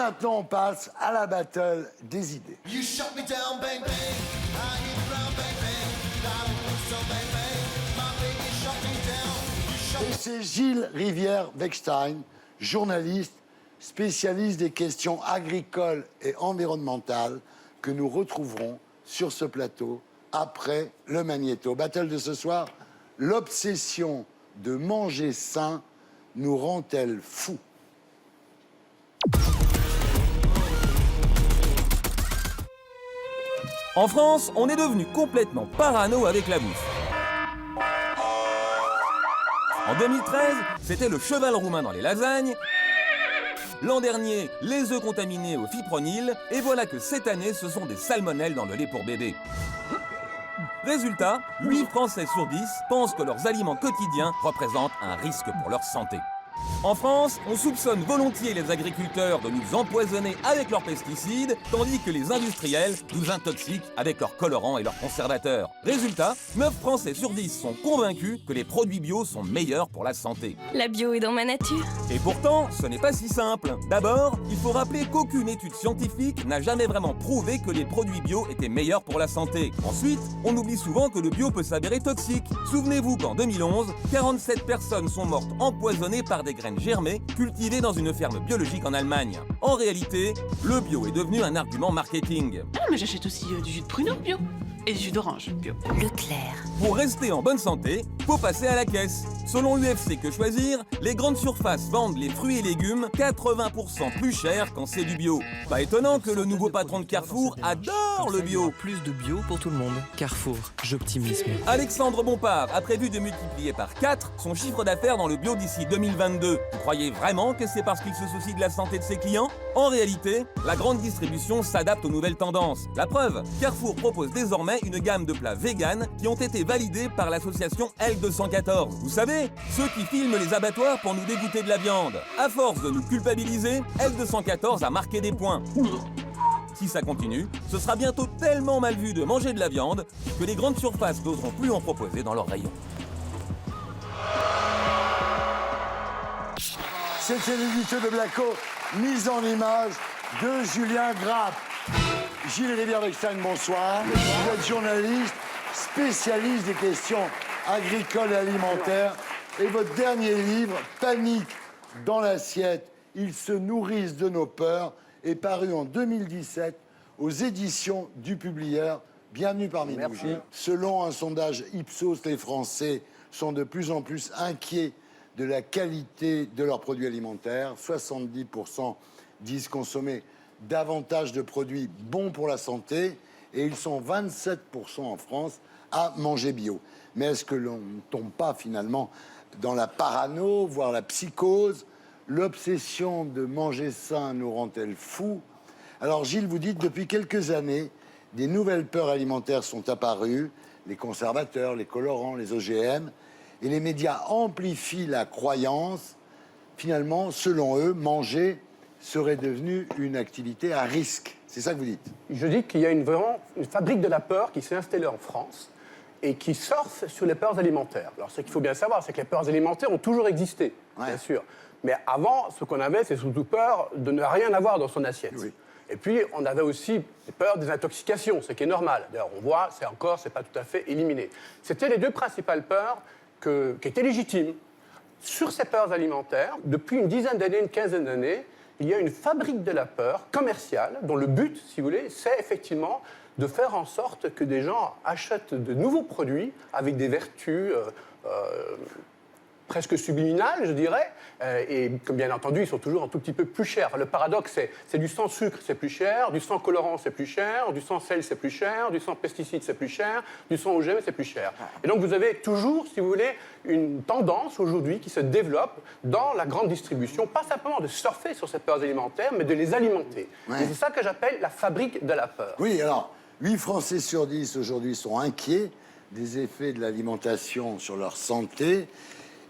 maintenant, on passe à la battle des idées. You shut me down, bang bang. I hit the ground, bang bang. I don't think so, bang bang. My baby shut me down. You shut Et c'est Gilles Rivière-Wechstein, journaliste, spécialiste des questions agricoles et environnementales, que nous retrouverons sur ce plateau après le Magnéto. Battle de ce soir, l'obsession de manger sain nous rend-elle fous? En France, on est devenu complètement parano avec la bouffe. En 2013, c'était le cheval roumain dans les lasagnes. L'an dernier, les œufs contaminés au fipronil. Et voilà que cette année, ce sont des salmonelles dans le lait pour bébé. Résultat, 8 Français sur 10 pensent que leurs aliments quotidiens représentent un risque pour leur santé. En France, on soupçonne volontiers les agriculteurs de nous empoisonner avec leurs pesticides, tandis que les industriels nous intoxiquent avec leurs colorants et leurs conservateurs. Résultat, 9 Français sur 10 sont convaincus que les produits bio sont meilleurs pour la santé. La bio est dans ma nature. Et pourtant, ce n'est pas si simple. D'abord, il faut rappeler qu'aucune étude scientifique n'a jamais vraiment prouvé que les produits bio étaient meilleurs pour la santé. Ensuite, on oublie souvent que le bio peut s'avérer toxique. Souvenez-vous qu'en 2011, 47 personnes sont mortes empoisonnées par des graines germées cultivées dans une ferme biologique en Allemagne. En réalité, le bio est devenu un argument marketing. Ah, mais j'achète aussi du jus de pruneau bio et du jus d'orange bio. Leclerc. Pour rester en bonne santé, faut passer à la caisse. Selon l'UFC Que Choisir, les grandes surfaces vendent les fruits et légumes 80% plus cher quand c'est du bio. Pas étonnant que le nouveau patron de Carrefour adore le bio. Plus de bio pour tout le monde. Carrefour, j'optimisme. Alexandre Bompard a prévu de multiplier par 4 son chiffre d'affaires dans le bio d'ici 2022. Vous croyez vraiment que c'est parce qu'il se soucie de la santé de ses clients? En réalité, la grande distribution s'adapte aux nouvelles tendances. La preuve, Carrefour propose désormais une gamme de plats véganes qui ont été validés par l'association L214. Vous savez, ceux qui filment les abattoirs pour nous dégoûter de la viande. À force de nous culpabiliser, L214 a marqué des points. Si ça continue, ce sera bientôt tellement mal vu de manger de la viande que les grandes surfaces n'oseront plus en proposer dans leurs rayons. C'était l'édito de Blacko, mise en image de Julien Grappe. Gilles Rivière-Wechstein, bonsoir. Vous êtes journaliste, spécialiste des questions agricoles et alimentaires. Et votre dernier livre, Panique dans l'assiette, ils se nourrissent de nos peurs, est paru en 2017 aux éditions du Publieur. Bienvenue parmi nous, Gilles. Selon un sondage Ipsos, les Français sont de plus en plus inquiets de la qualité de leurs produits alimentaires. 70% disent consommer davantage de produits bons pour la santé et ils sont 27% en France à manger bio. Mais est-ce que l'on ne tombe pas finalement dans la parano, voire la psychose? L'obsession de manger sain nous rend-elle fous? Alors Gilles, vous dites depuis quelques années, des nouvelles peurs alimentaires sont apparues, les conservateurs, les colorants, les OGM, et les médias amplifient la croyance. Finalement, selon eux, manger serait devenu une activité à risque. C'est ça que vous dites? Je dis qu'il y a vraiment une fabrique de la peur qui s'est installée en France et qui surfe sur les peurs alimentaires. Alors, ce qu'il faut bien savoir, c'est que les peurs alimentaires ont toujours existé, bien sûr. Mais avant, ce qu'on avait, c'est surtout peur de ne rien avoir dans son assiette. Oui. Et puis, on avait aussi peur des intoxications, ce qui est normal. D'ailleurs, on voit, c'est pas tout à fait éliminé. C'était les deux principales peurs qui étaient légitimes. Sur ces peurs alimentaires, depuis une dizaine d'années, une quinzaine d'années, il y a une fabrique de la peur commerciale dont le but, si vous voulez, c'est effectivement de faire en sorte que des gens achètent de nouveaux produits avec des vertus presque subliminales, je dirais, et comme bien entendu, ils sont toujours un tout petit peu plus chers. Le paradoxe, c'est du sans sucre, c'est plus cher, du sans colorant, c'est plus cher, du sans sel, c'est plus cher, du sans pesticide, c'est plus cher, du sans OGM, c'est plus cher. Et donc vous avez toujours, si vous voulez, une tendance aujourd'hui qui se développe dans la grande distribution, pas simplement de surfer sur ces peurs alimentaires, mais de les alimenter. Ouais. Et c'est ça que j'appelle la fabrique de la peur. Oui, alors, 8 Français sur 10 aujourd'hui sont inquiets des effets de l'alimentation sur leur santé.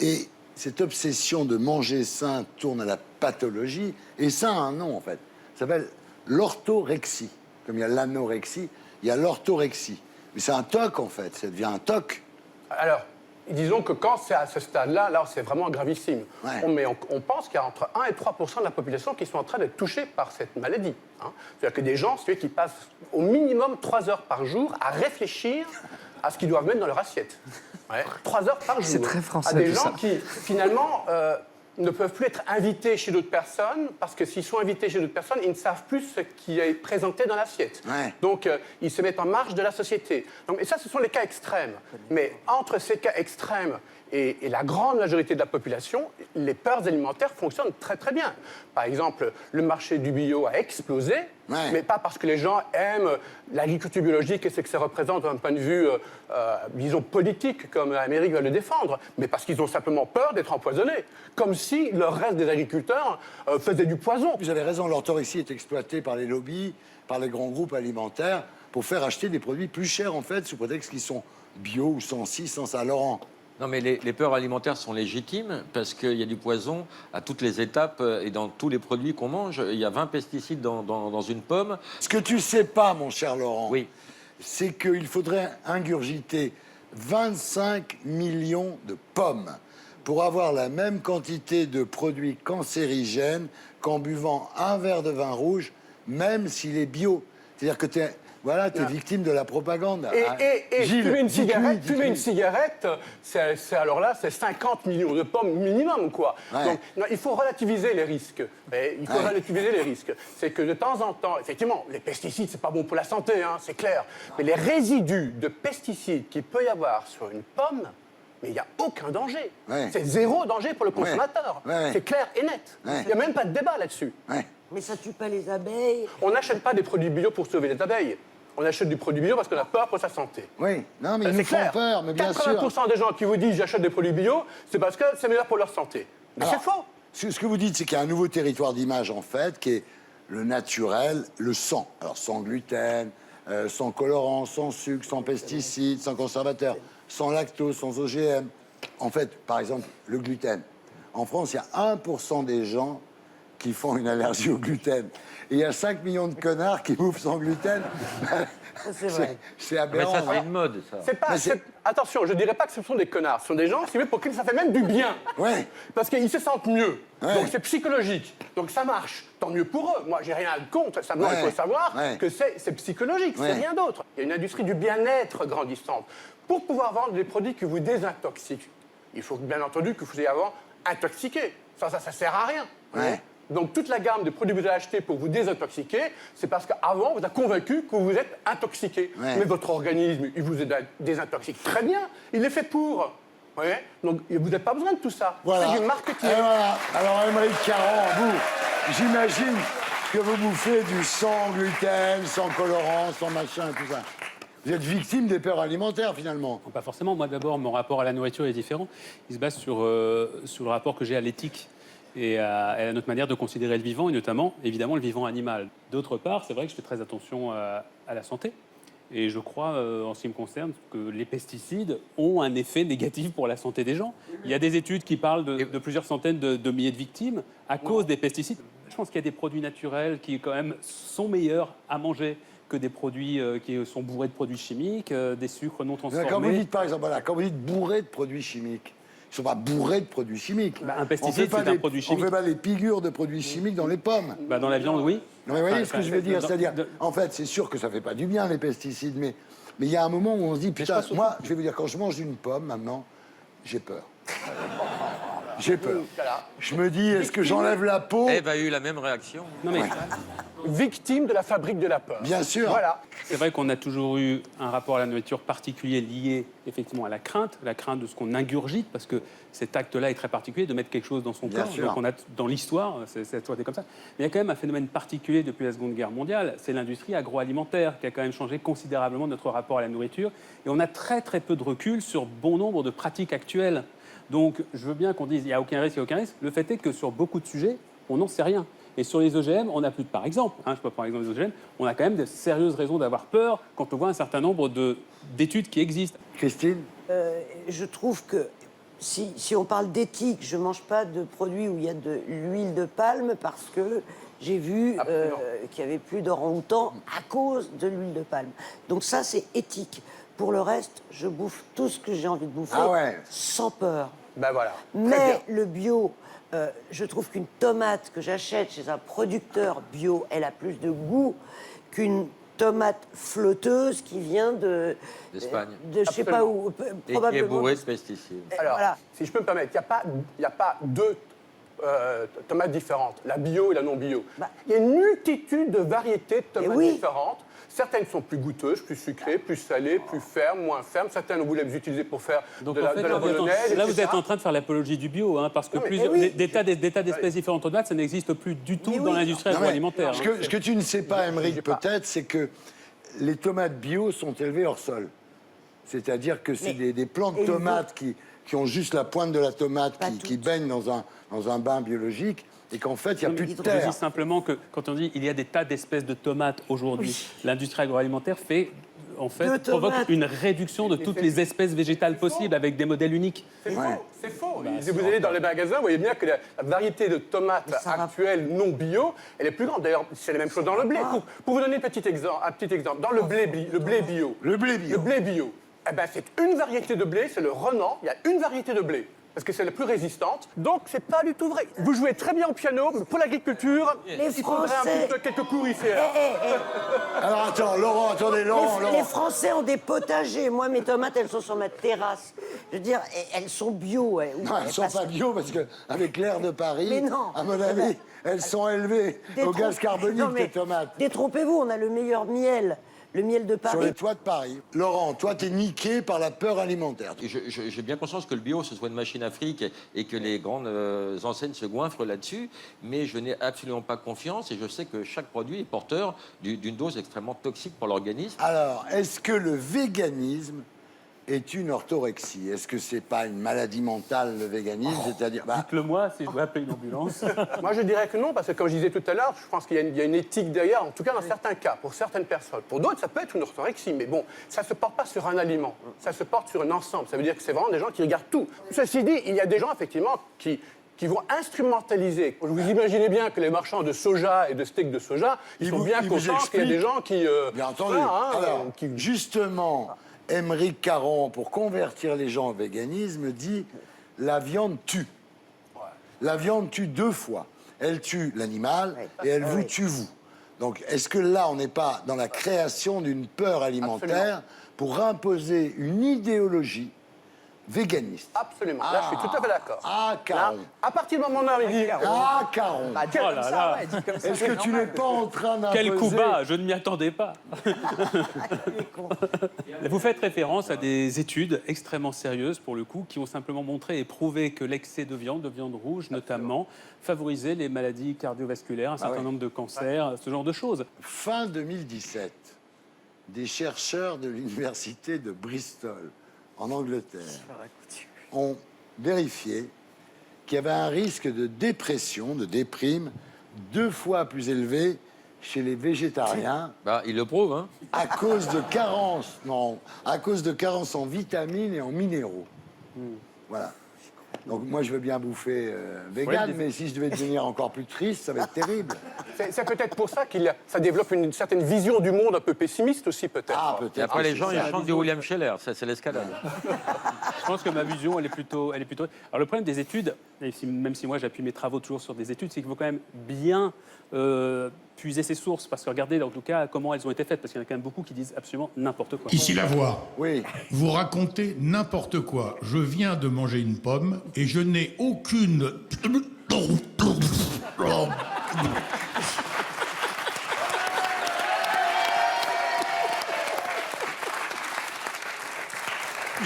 Et cette obsession de manger sain tourne à la pathologie. Et ça a un nom, en fait. Ça s'appelle l'orthorexie. Comme il y a l'anorexie, il y a l'orthorexie. Mais c'est un TOC, en fait. Ça devient un TOC. Alors, disons que quand c'est à ce stade-là, là, c'est vraiment gravissime. Ouais. Mais on pense qu'il y a entre 1 et 3% de la population qui sont en train d'être touchés par cette maladie. Hein. C'est-à-dire que des gens, ceux qui passent au minimum 3 heures par jour à réfléchir à ce qu'ils doivent mettre dans leur assiette. Ouais. 3 heures par jour. C'est très français, À des tout gens ça. qui, finalement, ne peuvent plus être invités chez d'autres personnes, parce que s'ils sont invités chez d'autres personnes, ils ne savent plus ce qui est présenté dans l'assiette. Ouais. Donc, ils se mettent en marge de la société. Donc, et ça, ce sont les cas extrêmes. Mais entre ces cas extrêmes et la grande majorité de la population, les peurs alimentaires fonctionnent très très bien. Par exemple, le marché du bio a explosé, Ouais. mais pas parce que les gens aiment l'agriculture biologique et ce que ça représente d'un point de vue, disons, politique, comme l'Amérique va le défendre, mais parce qu'ils ont simplement peur d'être empoisonnés. Comme si le reste des agriculteurs faisaient du poison. Vous avez raison, l'orthorexie est exploitée par les lobbies, par les grands groupes alimentaires, pour faire acheter des produits plus chers, en fait, sous prétexte qu'ils sont bio ou sans ci, sans ça. Laurent, Non, mais les peurs alimentaires sont légitimes parce qu'il y a du poison à toutes les étapes et dans tous les produits qu'on mange. Il y a 20 pesticides dans une pomme. ce que tu sais pas, mon cher Laurent, Oui. c'est qu'il faudrait ingurgiter 25 millions de pommes pour avoir la même quantité de produits cancérigènes qu'en buvant un verre de vin rouge, même s'il est bio. C'est-à-dire que tu es victime de la propagande. Et Gilles, fumer une dites-lui, cigarette, dites-lui. fumer une cigarette, alors là, c'est 50 millions de pommes minimum, quoi. Ouais. Donc, non, il faut relativiser les risques. Il faut Ouais. relativiser les risques. C'est que de temps en temps, effectivement, les pesticides, c'est pas bon pour la santé, hein, c'est clair. Mais les résidus de pesticides qu'il peut y avoir sur une pomme, mais il n'y a aucun danger. Ouais. C'est zéro danger pour le consommateur. Ouais. C'est clair et net. Il Ouais. n'y a même pas de débat là-dessus. Ouais. Mais ça tue pas les abeilles. On n'achète pas des produits bio pour sauver les abeilles. On achète du produit bio parce qu'on a peur pour sa santé. Oui, non, mais ils C'est nous font clair. peur, mais bien sûr. 80% des gens qui vous disent j'achète des produits bio, c'est parce que c'est meilleur pour leur santé. Mais Alors, c'est faux. Ce que vous dites, c'est qu'il y a un nouveau territoire d'image, en fait, qui est le naturel, le sans. Alors, sans gluten, sans colorant, sans sucre, sans pesticides, sans conservateurs, sans lactose, sans OGM. En fait, par exemple, le gluten. En France, il y a 1% des gens qui font une allergie au gluten. Et il y a 5 millions de connards qui bouffent sans gluten. C'est vrai. C'est Mais aberrant. ça, c'est une mode, ça. C'est pas, Mais c'est- attention, je dirais pas que ce sont des connards. Ce sont des gens, si vous voulez, pour qui ça fait même du bien. Ouais. Parce qu'ils se sentent mieux. Ouais. Donc c'est psychologique. Donc ça marche. Tant mieux pour eux. Moi, j'ai rien contre. Simplement, Ouais. il faut savoir Ouais. que c'est psychologique. Ouais. C'est rien d'autre. Il y a une industrie du bien-être grandissante. Pour pouvoir vendre des produits qui vous désintoxiquent, il faut bien entendu que vous ayez avant intoxiqué. Ça sert à rien. vous Ouais. voyez. Donc toute la gamme de produits que vous avez achetés pour vous désintoxiquer, c'est parce qu'avant, vous a convaincu que vous êtes intoxiqué. Ouais. Mais votre organisme, il vous désintoxique très bien. Il est fait pour. Ouais. Donc vous n'avez pas besoin de tout ça. Voilà. C'est du marketing. Et voilà. Alors, Émeric Caron, vous, j'imagine que vous bouffez du sans gluten, sans colorant, sans machin et tout ça. Vous êtes victime des peurs alimentaires, finalement. Pas forcément. Moi, d'abord, mon rapport à la nourriture est différent. Il se base sur le rapport que j'ai à l'éthique et à notre manière de considérer le vivant, et notamment, évidemment, le vivant animal. D'autre part, c'est vrai que je fais très attention à la santé. Et je crois, en ce qui me concerne, que les pesticides ont un effet négatif pour la santé des gens. Il y a des études qui parlent de plusieurs centaines de milliers de victimes à cause des pesticides. Je pense qu'il y a des produits naturels qui, quand même, sont meilleurs à manger que des produits qui sont bourrés de produits chimiques, des sucres non transformés. Quand vous dites, par exemple, voilà, quand vous dites bourré de produits chimiques, ils ne sont pas bourrés de produits chimiques. Bah, un On pesticide, fait pas c'est un des- produit On chimique. ne fait pas des figures de produits chimiques dans les pommes. Bah, dans la viande, oui. Non, mais vous voyez Enfin, ce que je veux dire? dans- C'est-à-dire, de- en fait, c'est sûr que ça ne fait pas du bien, les pesticides, mais il y a un moment où on se dit, putain, moi, je vais vous dire, quand je mange une pomme, maintenant, j'ai peur. J'ai peur. Je me dis, est-ce que j'enlève la peau? Ève a eu la même réaction. Non, mais Victime de la fabrique de la peur. Bien sûr. Voilà. c'est vrai qu'on a toujours eu un rapport à la nourriture particulier lié effectivement à la crainte de ce qu'on ingurgite, parce que cet acte-là est très particulier, de mettre quelque chose dans son Bien corps. sûr. Donc on a dans l'histoire, c'est toujours été comme ça. Mais il y a quand même un phénomène particulier depuis la Seconde Guerre mondiale, c'est l'industrie agroalimentaire qui a quand même changé considérablement notre rapport à la nourriture. Et on a très très peu de recul sur bon nombre de pratiques actuelles. Donc je veux bien qu'on dise il n'y a aucun risque, il n'y a aucun risque. Le fait est que sur beaucoup de sujets, on n'en sait rien. Et sur les OGM, on a plus de, par exemple, je peux prendre l'exemple des OGM, on a quand même de sérieuses raisons d'avoir peur quand on voit un certain nombre d'études qui existent. Christine? Je trouve que si on parle d'éthique, je ne mange pas de produits où il y a de l'huile de palme parce que j'ai vu qu'il n'y avait plus d'orang-outang à cause de l'huile de palme. Donc ça, c'est éthique. Pour le reste, je bouffe tout ce que j'ai envie de bouffer, Ah ouais. sans peur. Ben voilà. Très Mais bien. le bio, je trouve qu'une tomate que j'achète chez un producteur bio, elle a plus de goût qu'une tomate flotteuse qui vient D'Espagne. de je sais pas où, Et qui est probablement. bourré de pesticides. Alors, Voilà. si je peux me permettre, il n'y a pas deux tomates différentes, la bio et la non bio. Bah. Il y a une multitude de variétés de tomates oui. différentes. Certaines sont plus goûteuses, plus sucrées, plus salées, plus fermes, moins fermes. Certaines, vous les utilisez pour faire Donc de en la, fait, de la là, vous êtes en- bolognaise, là, vous etc. êtes en train de faire l'apologie du bio, hein, parce que Non, mais- plusieurs, mais oui. des tas d'espèces différentes de tomates, ça n'existe plus du tout Mais dans oui. l'industrie Non, mais agroalimentaire. ce hein. que tu ne sais pas, J'ai Émeric, pas. peut-être, c'est que les tomates bio sont élevées hors sol. C'est-à-dire que c'est Mais- des plants de et tomates qui ont juste la pointe de la tomate Pas qui toutes. baignent dans un bain biologique et qu'en fait, il n'y a Non, plus mais de je terre. dis simplement que quand on dit il y a des tas d'espèces de tomates aujourd'hui, l'industrie agroalimentaire De provoque tomates. une réduction de toutes les espèces végétales possibles avec des modèles uniques. C'est faux, c'est faux. Bah, Si vous allez dans les magasins, vous voyez bien que la variété de tomates Mais ça va. actuelles non bio, elle est plus grande. D'ailleurs, c'est la même chose dans le blé. Pour vous donner un petit exemple, dans le blé bio, Le blé bio. le blé bio, eh ben, c'est une variété de blé, c'est le Renan. Il y a une variété de blé. Parce que c'est la plus résistante. Donc, c'est pas du tout vrai. Vous jouez très bien au piano, mais pour l'agriculture, Les il faudrait un Français- petit peu quelques cours ici. Alors attends, Laurent, attendez, Laurent, Les Laurent. Français ont des potagers. Moi, mes tomates, elles sont sur ma terrasse. Je veux dire, elles sont bio. Ou Non, elles ne sont passent- pas bio parce qu'avec l'air de Paris, Mais non. à mon avis, elles sont élevées au gaz carbonique, Non, mais les tomates. Détrompez-vous, on a le meilleur miel. Le miel de Sur Paris. les toits de Paris. Laurent, toi, t'es niqué par la peur alimentaire. J'ai bien conscience que le bio, ce soit une machine à fric et que les grandes enseignes se goinfrent là-dessus, mais je n'ai absolument pas confiance et je sais que chaque produit est porteur d'une dose extrêmement toxique pour l'organisme. Alors, est-ce que le véganisme est une orthorexie? Est-ce que c'est pas une maladie mentale, le véganisme? C'est-à-dire, Dites-le moi si je dois appeler une ambulance. Moi, je dirais que non, parce que comme je disais tout à l'heure, je pense qu'il y a une éthique derrière, en tout cas dans certains cas, pour certaines personnes. Pour d'autres, ça peut être une orthorexie, mais bon, ça ne se porte pas sur un aliment, ça se porte sur un ensemble. Ça veut dire que c'est vraiment des gens qui regardent tout. Ceci dit, il y a des gens, effectivement, qui vont instrumentaliser. Vous imaginez bien que les marchands de soja et de steak de soja, ils sont bien contents qu'il y a des gens qui... bien entendu. voilà, hein, Alors, qui- justement, Émeric Caron, pour convertir les gens au véganisme, dit la viande tue. La viande tue deux fois. Elle tue l'animal et elle vous tue vous. Donc, est-ce que là, on n'est pas dans la création d'une peur alimentaire pour imposer une idéologie véganiste? Absolument. Là, je suis tout à fait d'accord. Ah, Là, Caron. à partir du moment où on dit... Ah, Caron. Oh là là. Est-ce que tu n'es pas en train d'imposer... Quel coup bas, je ne m'y attendais pas. Vous faites référence à des études extrêmement sérieuses, pour le coup, qui ont simplement montré et prouvé que l'excès de viande rouge notamment, favorisait les maladies cardiovasculaires, un certain oui. nombre de cancers, ce genre de choses. Fin 2017, des chercheurs de l'université de Bristol, en Angleterre, ont vérifié qu'il y avait un risque de dépression, de déprime, 2 fois plus élevé chez les végétariens Bah, il le prouve, hein. à cause de carences, non, à cause de carences en vitamines et en minéraux. Voilà. Donc moi, je veux bien bouffer vegan, mais si je devais devenir encore plus triste, ça va être terrible. C'est peut-être pour ça ça développe une certaine vision du monde un peu pessimiste aussi, peut-être. Ah, Et peut-être. après, les c'est gens, ça. ils chantent du William Scheller. Ça, c'est l'escalade. Je pense que ma vision, elle est plutôt. Alors le problème des études, et même si moi j'appuie mes travaux toujours sur des études, c'est qu'il faut quand même bien puiser ses sources, parce que regardez en tout cas comment elles ont été faites, parce qu'il y en a quand même beaucoup qui disent absolument n'importe quoi. Ici la voix. Oui. Vous racontez n'importe quoi. Je viens de manger une pomme et je n'ai aucune...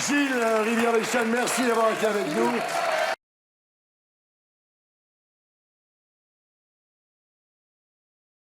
Gilles Rivière-Bechtel, merci d'avoir été avec nous.